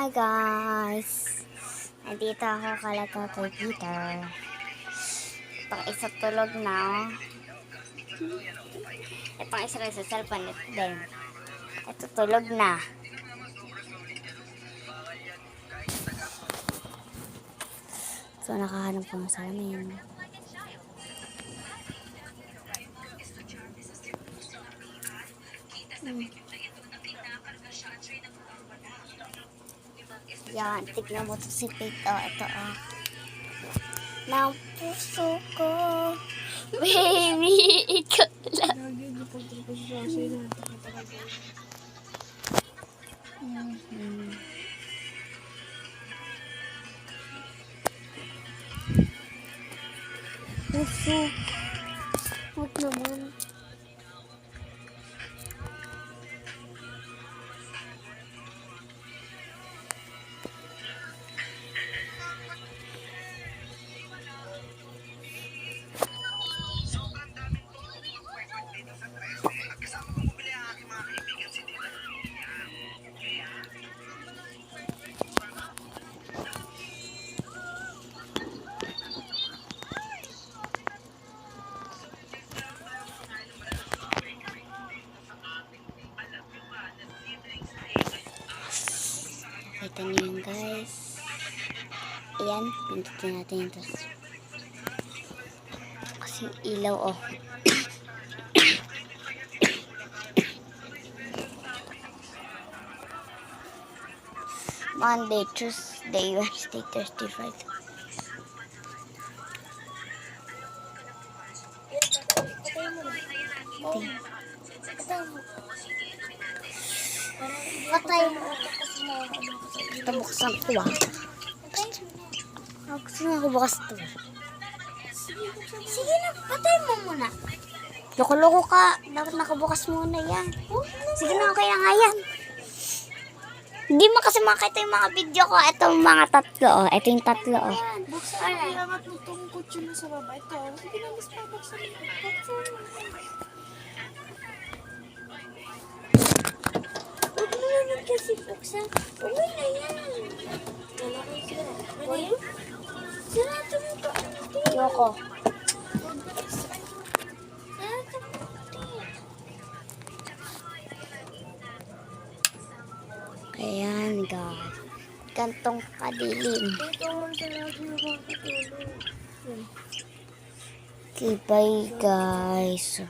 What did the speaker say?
Hi guys! Nandito ako kalata kay Peter. Pang isa tulog na oh. Pang isa lang sa cellphone din. Ito tulog na. So nakahanap ko ng salamin. Yan, tignan mo to si Pete. Oh, ito oh. Ng puso ko. Baby, ikaw lang. Puso. Huwag naman. Kita niyo yan guys. Ayan, pindutin natin yung tas. Kasi ilaw oh. Monday, Tuesday, Wednesday, Thursday, Friday. Patay mo. Ito buksan ko ba? Gusto nga ako bukas ito. Sige na, patay mo muna. Loko-loko ka. Dapat nakabukas muna yan. Sige na, okay na nga yan. Hindi mo kasi makita yung mga video ko. Ito yung mga tatlo. Oh. Ito yung tatlo. Oh. Buksan mo lang at lutungkot yun na sa baba. Ito, sige na, mas pabuksan mo. Huwag mo naman kasi buksan. Uwi na yan. Wala kayo sira. Uy? Sirado mo ito. Yoko. Sirado mo ito. Ayan guys. Gantong kadilim. Ito man talaga yung mga katulong. Okay, bye guys.